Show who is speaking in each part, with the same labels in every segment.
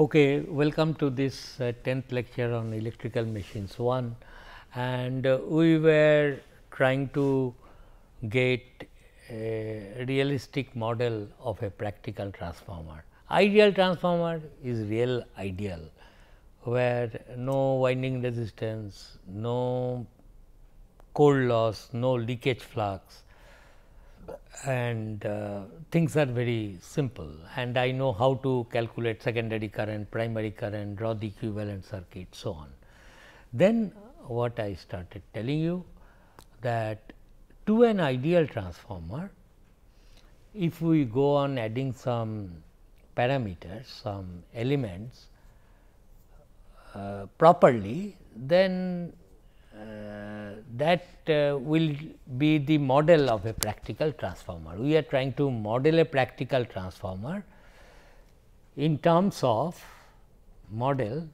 Speaker 1: Okay, welcome to this 10th lecture on electrical machines 1, and we were trying to get a realistic model of a practical transformer. Ideal transformer is real ideal, where no winding resistance, no core loss, no leakage flux, and things are very simple, and I know how to calculate secondary current, primary current, draw the equivalent circuit, so on. Then what I started telling you, that to an ideal transformer, if we go on adding some parameters, some elements properly, then that will be the model of a practical transformer. We are trying to model a practical transformer in terms of model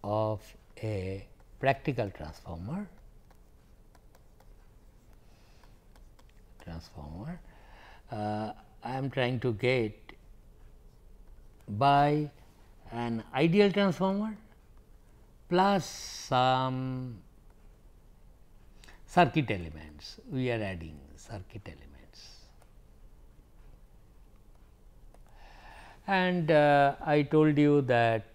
Speaker 1: of a practical transformer. I am trying to get by an ideal transformer plus some circuit elements. We are adding circuit elements, and I told you that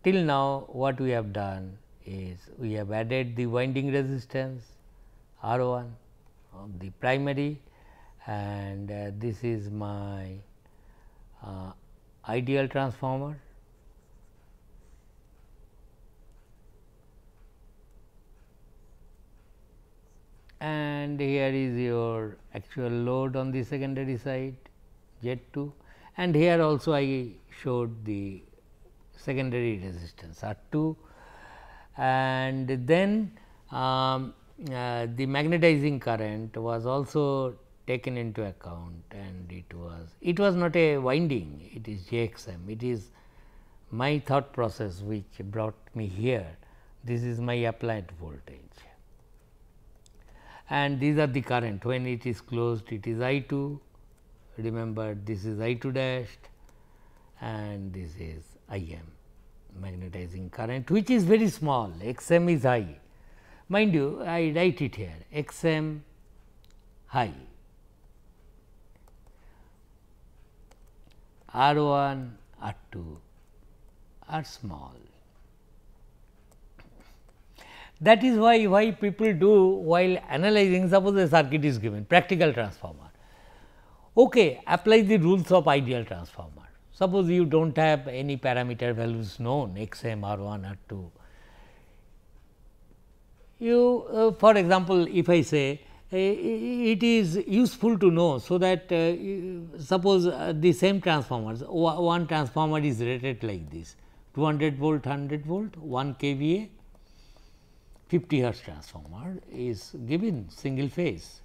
Speaker 1: till now what we have done is we have added the winding resistance R 1 of the primary, and this is my ideal transformer. And here is your actual load on the secondary side Z 2, and here also I showed the secondary resistance R 2, and then the magnetizing current was also taken into account, and it was not a winding, it is JXM. It is my thought process which brought me here. This is my applied voltage, and these are the current. When it is closed, it is I 2, remember this is I 2 dashed, and this is I m, magnetizing current, which is very small, x m is high. Mind you, I write it here, x m high, R 1, R 2 are small. That is why people do, while analyzing, suppose a circuit is given, practical transformer. Okay, apply the rules of ideal transformer. Suppose you do not have any parameter values known, x m, R 1, R 2. You for example, if I say it is useful to know, so that suppose the same transformers, one transformer is rated like this, 200 volt, 100 volt, 1 kVA, 50 hertz transformer is given single phase.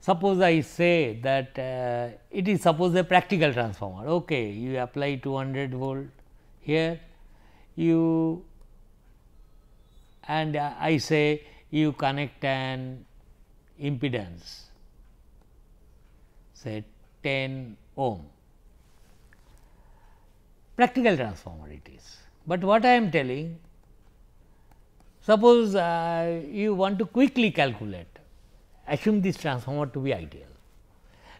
Speaker 1: Suppose I say that it is suppose a practical transformer. Okay, you apply 200 volt here, you and I say you connect an impedance, say 10 ohm, practical transformer it is. But what I am telling, suppose you want to quickly calculate, assume this transformer to be ideal,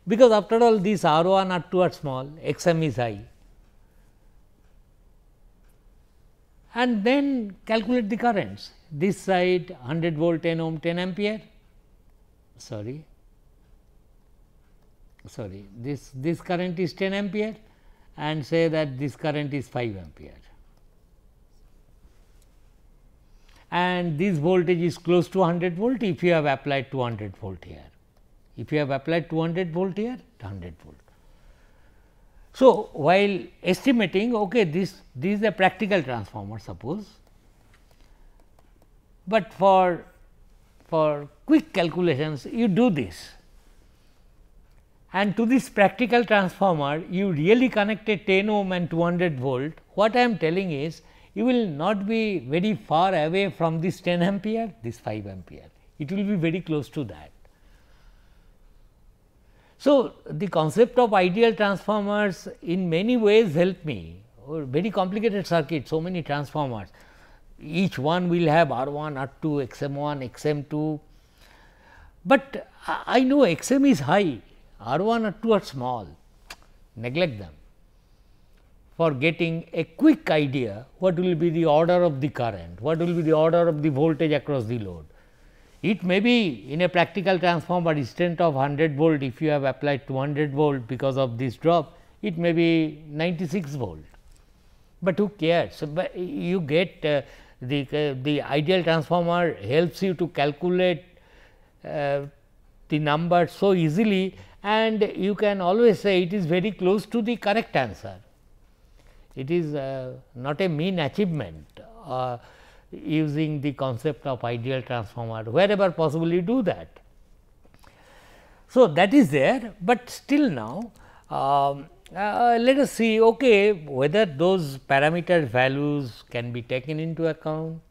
Speaker 1: because after all these R 1, R 2 are small, x m is high, and then calculate the currents. This side 100 volt, 10 ohm, 10 ampere, sorry, this current is 10 ampere, and say that this current is 5 ampere, and this voltage is close to 100 volt if you have applied 200 volt here. If you have applied 200 volt here, 100 volt. So, while estimating, okay, this is a practical transformer suppose, but for quick calculations you do this, and to this practical transformer you really connect a 10 ohm and 200 volt. What I am telling is, you will not be very far away from this 10 ampere, this 5 ampere, it will be very close to that. So, the concept of ideal transformers in many ways help me, or very complicated circuit, so many transformers, each one will have R 1, R 2, X M 1, X M 2, but I know X M is high, R 1, R 2 are small, neglect them for getting a quick idea what will be the order of the current, what will be the order of the voltage across the load. It may be in a practical transformer instead of 100 volt, if you have applied 200 volt because of this drop, it may be 96 volt, but who cares. So, but you get the ideal transformer helps you to calculate the number so easily, and you can always say it is very close to the correct answer. It is not a mean achievement using the concept of ideal transformer, wherever possible you do that. So, that is there, but still now let us see whether those parameter values can be taken into account.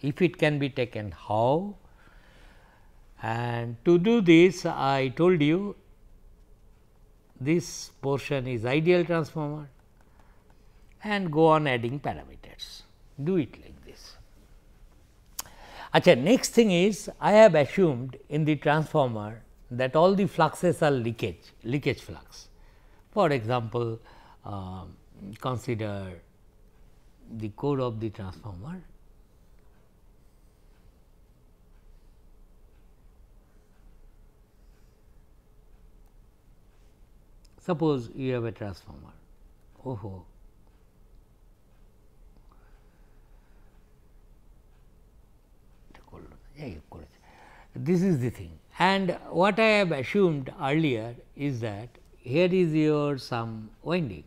Speaker 1: If it can be taken, how? And to do this, I told you this portion is ideal transformer, and go on adding parameters. Do it like this. Achha, next thing is, I have assumed in the transformer that all the fluxes are leakage flux. For example, consider the core of the transformer. Suppose you have a transformer. This is the thing, and what I have assumed earlier is that here is your some winding,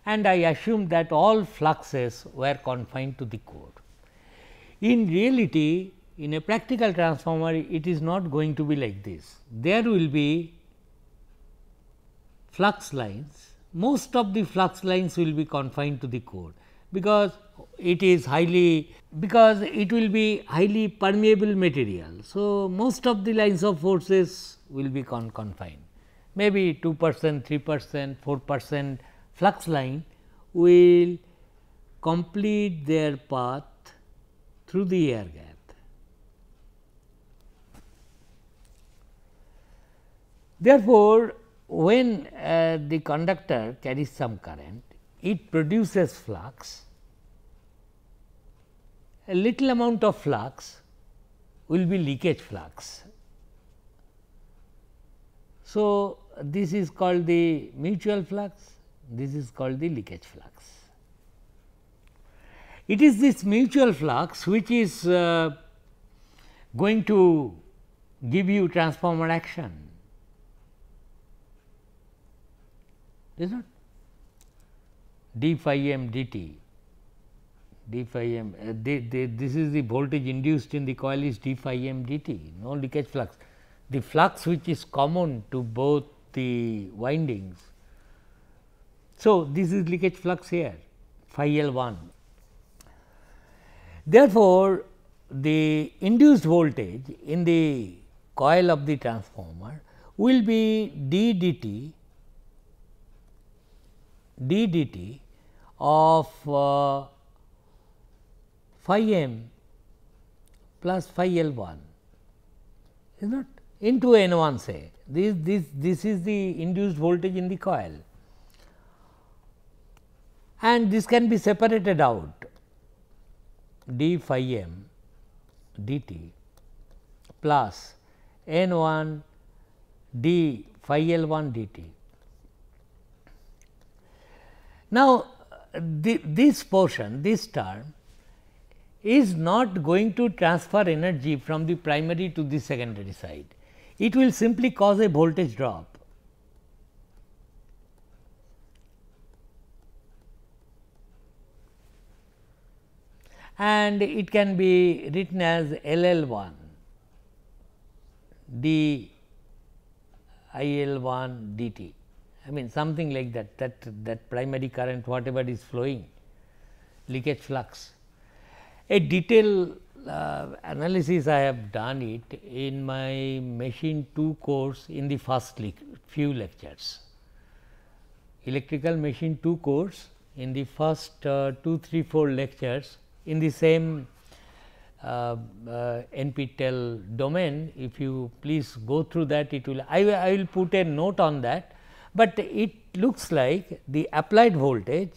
Speaker 1: and I assumed that all fluxes were confined to the core. In reality, in a practical transformer, it is not going to be like this. There will be flux lines, most of the flux lines will be confined to the core, because it will be highly permeable material. So, most of the lines of forces will be confined, maybe 2%, 3%, 4% flux line will complete their path through the air gap. Therefore, when the conductor carries some current, it produces flux. A little amount of flux will be leakage flux. So, this is called the mutual flux, this is called the leakage flux. It is this mutual flux which is going to give you transformer action, is not d phi m dt. D phi m this is the voltage induced in the coil is d phi m dt, no leakage flux. The flux which is common to both the windings. So, this is leakage flux here phi L 1. Therefore, the induced voltage in the coil of the transformer will be d dt of phi m plus phi L 1, is not, into N 1 say. This is the induced voltage in the coil, and this can be separated out, d phi m dt plus N 1 d phi L 1 dt. Now, this portion, this term is not going to transfer energy from the primary to the secondary side. It will simply cause a voltage drop. And it can be written as L L 1 d I L 1 dt. I mean something like that primary current whatever is flowing, leakage flux. A detail analysis I have done it in my machine 2 course in the first few lectures. Electrical machine 2 course in the first 2, 3, 4 lectures in the same NPTEL domain. If you please go through that, it will I will put a note on that, but it looks like the applied voltage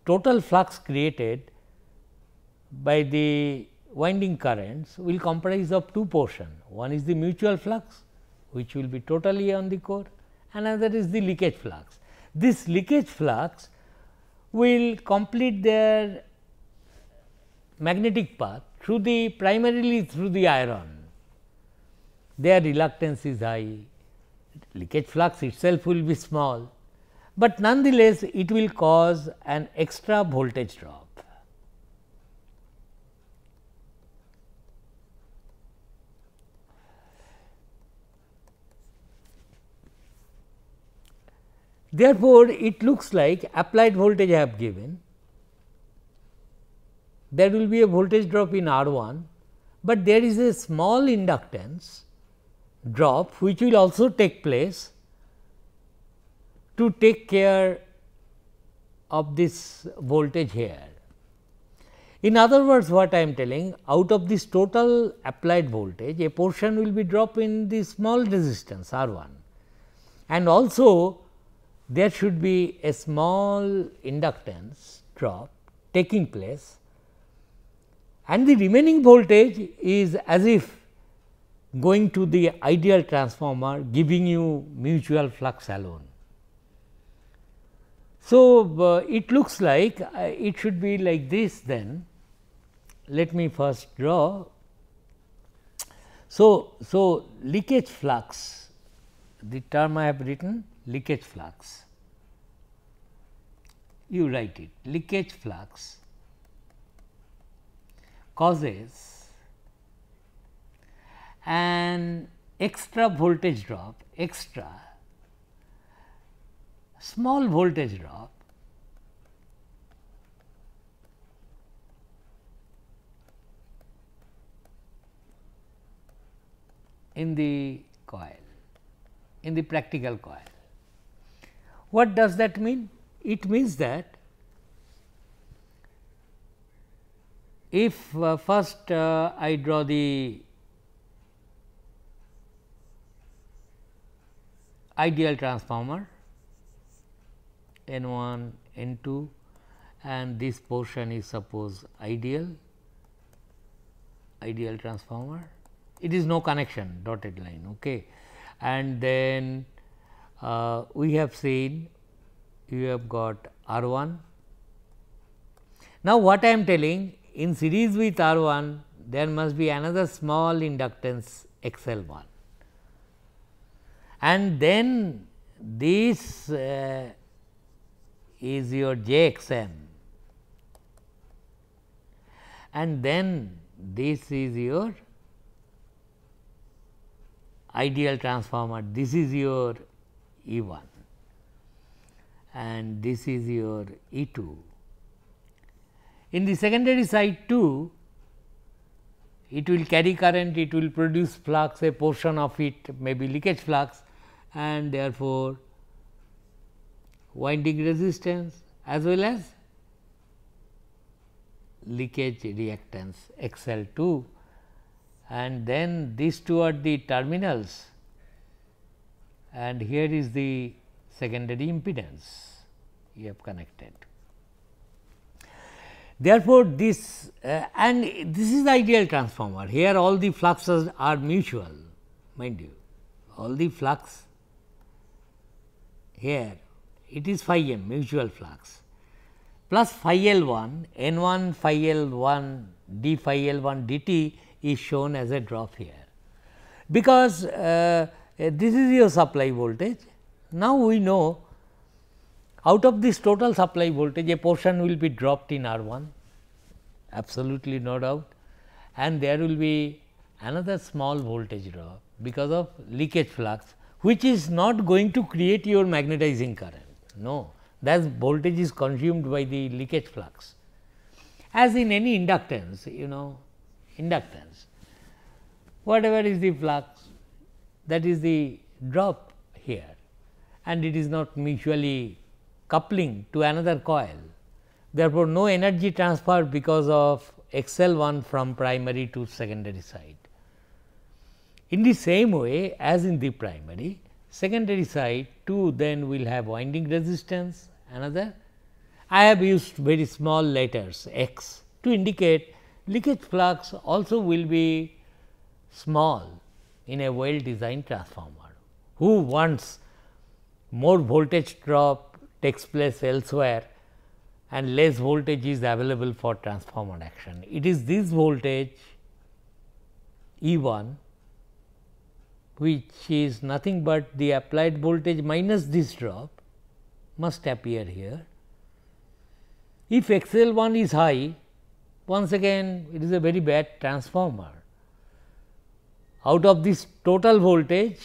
Speaker 1: total flux created by the winding currents will comprise of two portions. One is the mutual flux, which will be totally on the core, another is the leakage flux. This leakage flux will complete their magnetic path through the primarily through the iron. Their reluctance is high, leakage flux itself will be small, but nonetheless it will cause an extra voltage drop. Therefore, it looks like applied voltage I have given, there will be a voltage drop in R 1, but there is a small inductance drop which will also take place to take care of this voltage here. In other words, what I am telling, out of this total applied voltage, a portion will be dropped in the small resistance R 1, and also there should be a small inductance drop taking place, and the remaining voltage is as if going to the ideal transformer, giving you mutual flux alone. So, it looks like it should be like this then. Let me first draw. So, leakage flux, the term I have written leakage flux, you write it, leakage flux causes an extra voltage drop, small voltage drop in the coil, in the practical coil. What does that mean? It means that if first I draw the ideal transformer N 1, N 2, and this portion is suppose ideal transformer. It is no connection, dotted line, okay. And then we have seen you have got R 1. Now, what I am telling, in series with R 1 there must be another small inductance X L 1, and then this is your J X M, and then this is your ideal transformer, this is your E 1 and this is your E 2. In the secondary side too, it will carry current, it will produce flux, a portion of it may be leakage flux, and therefore, winding resistance as well as leakage reactance X L 2, and then these two are the terminals, and here is the secondary impedance you have connected. Therefore, this and this is the ideal transformer, here all the fluxes are mutual, mind you, all the flux here it is phi m mutual flux plus phi L 1 N 1 phi L 1 d phi L 1 dt is shown as a drop here, because this is your supply voltage. Now, we know out of this total supply voltage a portion will be dropped in R 1, absolutely no doubt, and there will be another small voltage drop because of leakage flux, which is not going to create your magnetizing current. No, that voltage is consumed by the leakage flux. As in any inductance, inductance. Whatever is the flux, that is the drop here, and it is not mutually coupling to another coil. Therefore, no energy transfer because of XL1 from primary to secondary side. In the same way as in the primary, secondary side too then will have winding resistance, another. I have used very small letters x to indicate leakage flux also will be small in a well designed transformer. Who wants more voltage drop takes place elsewhere and less voltage is available for transformer action. It is this voltage E 1 which is nothing but the applied voltage minus this drop must appear here. If XL 1 is high, once again it is a very bad transformer. Out of this total voltage,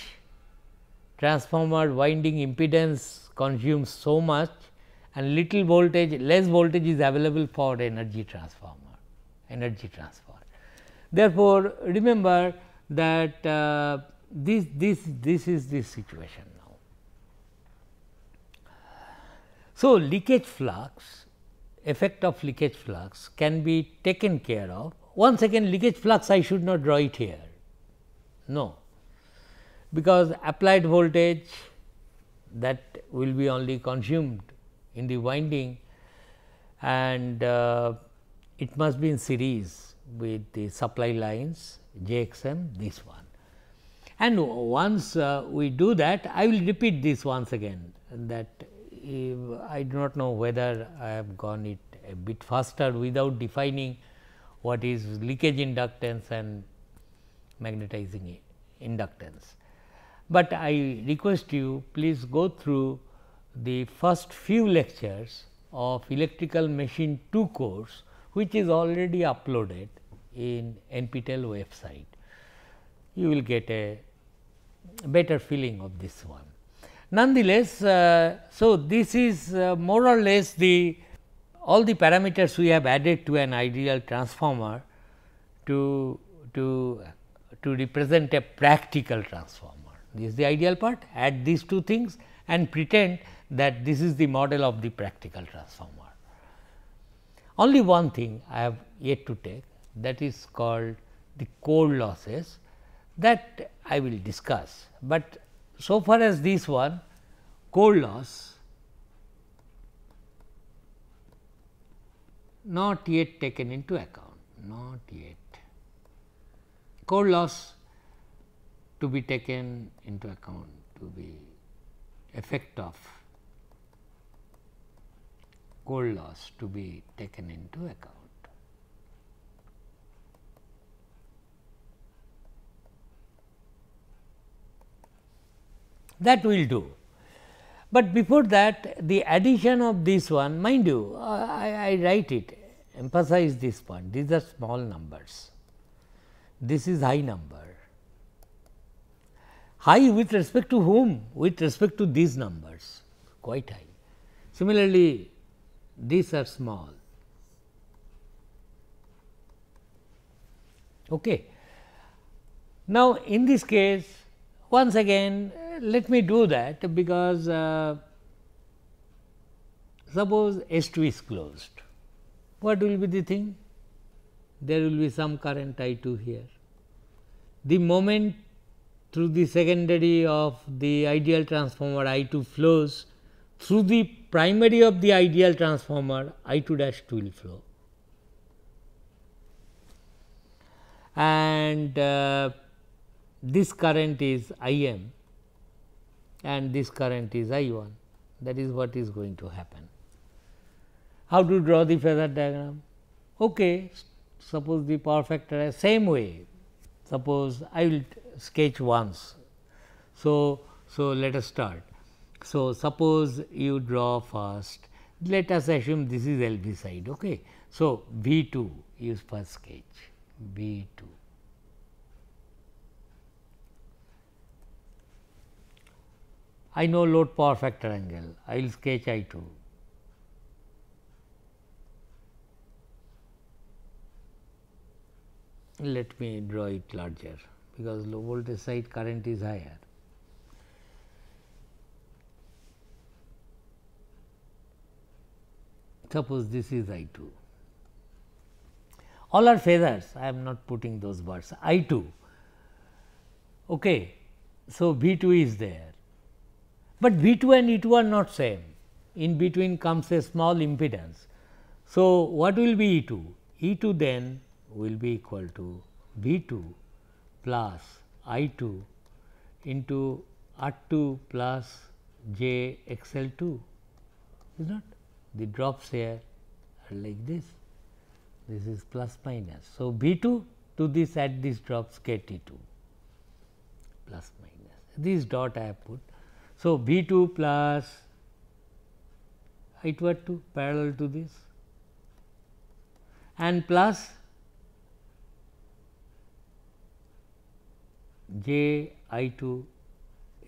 Speaker 1: transformer winding impedance consumes so much and little voltage, less voltage is available for energy transfer. Therefore, remember that this is the situation now. So, leakage flux, effect of leakage flux can be taken care of. Once again, leakage flux I should not draw it here, no, because applied voltage that will be only consumed in the winding, and it must be in series with the supply lines JXM, this one. And once we do that, I will repeat this once again, that I do not know whether I have gone it a bit faster without defining what is leakage inductance and magnetizing inductance. But I request you, please go through the first few lectures of electrical machine 2 course, which is already uploaded in NPTEL website. You will get a better feeling of this one. Nonetheless, so this is more or less the all the parameters we have added to an ideal transformer to represent a practical transformer. This is the ideal part, add these two things and pretend that this is the model of the practical transformer. Only one thing I have yet to take, that is called the core losses, that I will discuss, but so far as this one, core loss not yet taken into account, not yet. Core loss to be taken into account, to be effect of core loss to be taken into account. That will do, but before that the addition of this one, mind you, I write it, emphasize this point, these are small numbers, this is high number. High with respect to whom? With respect to these numbers, quite high. Similarly, these are small. Okay. Now, in this case, once again let me do that, because suppose S2 is closed, what will be the thing? There will be some current I 2 here. The moment through the secondary of the ideal transformer I 2 flows, through the primary of the ideal transformer I 2 dash 2 will flow, and this current is I m and this current is I 1, that is what is going to happen. How to draw the phasor diagram? Okay, suppose the power factor same way, suppose I will sketch once. So, let us start. So, suppose you draw first, let us assume this is LV side. Okay. So, V 2 is first sketch, V 2. I know load power factor angle, I will sketch I 2. let me draw it larger, because low voltage side current is higher. Suppose this is I 2. All are phasors, I am not putting those words. I 2. Okay. So, V 2 is there, but V 2 and E 2 are not same. In between comes a small impedance. So, what will be E 2? E 2 then will be equal to V 2 plus I 2 into R 2 plus J X L 2, is not? The drops here are like this, is plus minus. So, V 2 to this at these drops get E 2 plus minus, this dot I have put. So, V 2 plus I 2 R 2 parallel to this and plus J I 2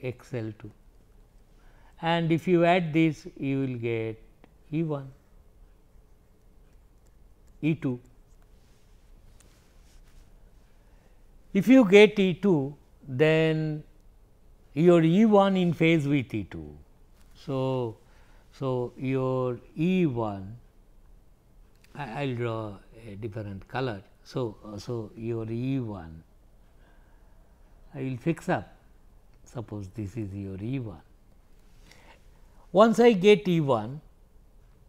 Speaker 1: X L 2, and if you add this you will get E 1 E 2. If you get E 2, then your E 1 in phase with E 2. So, your E 1, I will draw a different color. So, your E 1, I will fix up, suppose this is your E 1. Once I get E 1,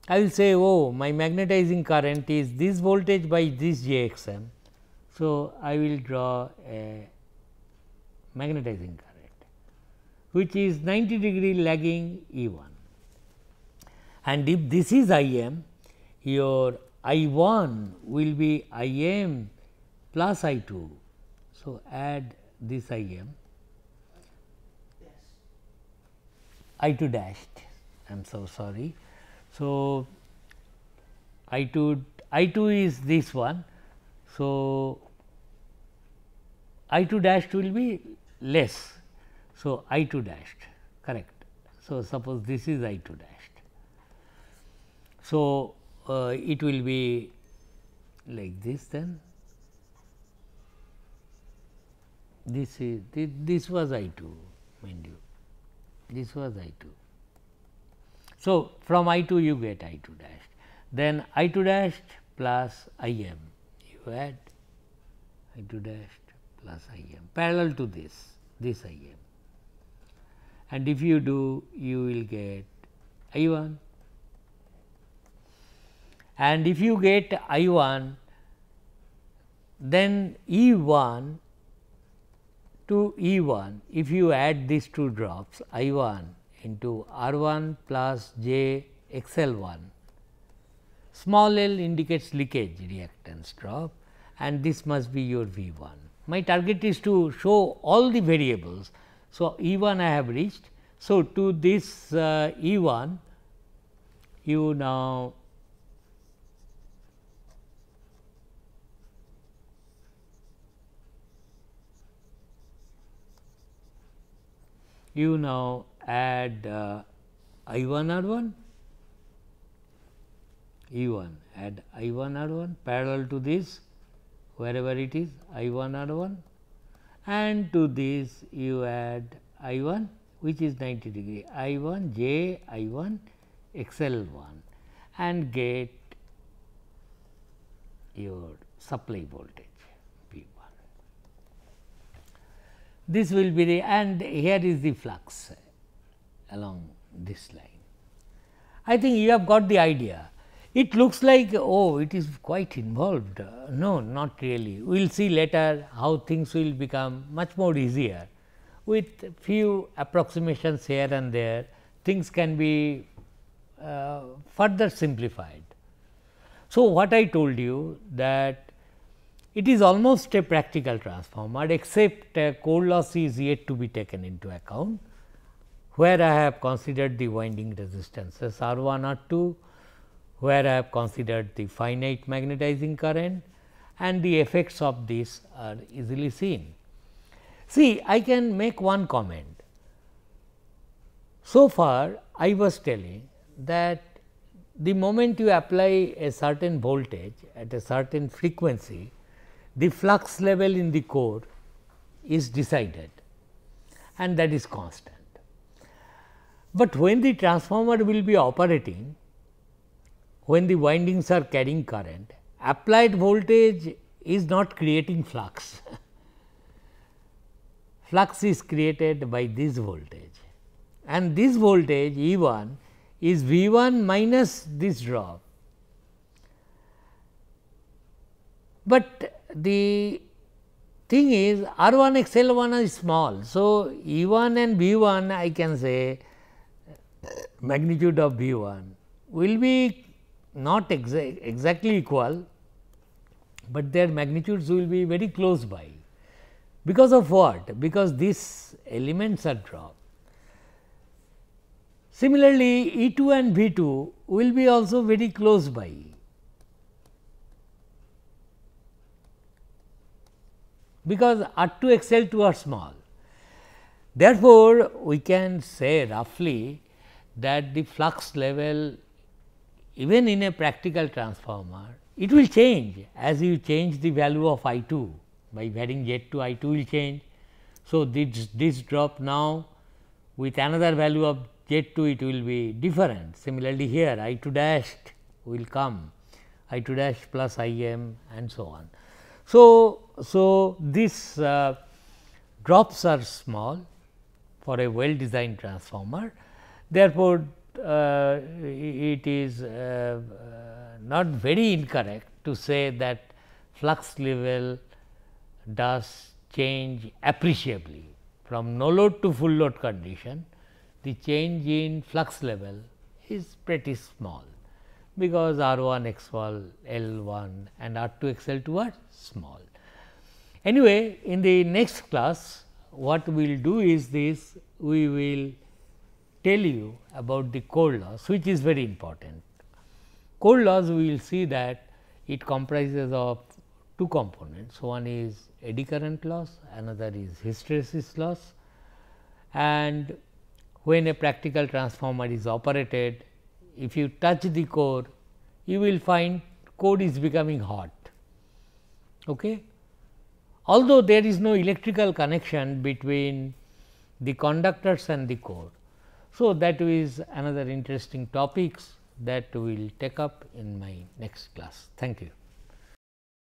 Speaker 1: I will say, oh, my magnetizing current is this voltage by this JXM. So, I will draw a magnetizing current, which is 90 degree lagging E 1. And if this is I m, your I 1 will be I m plus I 2. So, add this I m, I 2 dashed, I am so sorry. So, I 2 is this one. So, I 2 dashed will be less. So, I 2 dashed, correct. So, suppose this is I 2 dashed. So, it will be like this, then this was I 2, mind you, this was I 2. So, from I 2 you get I 2 dashed, then I 2 dashed plus I m, you add I 2 dashed plus I m parallel to this I m, and if you do, you will get I 1, and if you get I 1, then E 1 to E 1, if you add these two drops I 1 into R 1 plus J X L 1, small l indicates leakage reactance drop, and this must be your V 1. My target is to show all the variables. So, E 1 I have reached. So, to this E 1 you now add I 1 R 1, E 1, add I 1 R 1 parallel to this, wherever it is I 1 R 1, and to this you add I 1, which is 90 degree, I 1 J I 1 X L 1, and get your supply voltage V 1. This will be the, and here is the flux along this line. I think you have got the idea. It looks like, oh, it is quite involved. No, not really. We will see later how things will become much more easier. With few approximations here and there, things can be further simplified. So, what I told you that it is almost a practical transformer, except core loss is yet to be taken into account, where I have considered the winding resistances R 1 R 2, where I have considered the finite magnetizing current, and the effects of this are easily seen. See, I can make one comment. So far, I was telling that the moment you apply a certain voltage at a certain frequency, the flux level in the core is decided and that is constant. But when the transformer will be operating, when the windings are carrying current, applied voltage is not creating flux. Flux is created by this voltage, and this voltage E 1 is V 1 minus this drop. But the thing is R 1 X L 1 is small. So, E 1 and V 1 I can say magnitude of V 1 will be not exactly equal, but their magnitudes will be very close by. Because of what? Because these elements are dropped. Similarly, E 2 and V 2 will be also very close by. Because R 2 X L 2 are small. Therefore, we can say roughly that the flux level even in a practical transformer, it will change as you change the value of I 2 by varying Z 2 I 2 will change. So, this drop now with another value of Z 2 it will be different. Similarly, here I 2 dash will come I 2 dash plus I m and so on. So, these drops are small for a well designed transformer. Therefore, it is not very incorrect to say that flux level does change appreciably from no load to full load condition. The change in flux level is pretty small, because R 1 X 1 L 1 and R 2 X L 2 are small. Anyway, in the next class what we will do is this, we will tell you about the core loss, which is very important. Core loss, we will see that it comprises of two components. One is eddy current loss, another is hysteresis loss, and when a practical transformer is operated, if you touch the core, you will find core is becoming hot. Okay? Although there is no electrical connection between the conductors and the core. So, that is another interesting topics that we will take up in my next class. Thank you.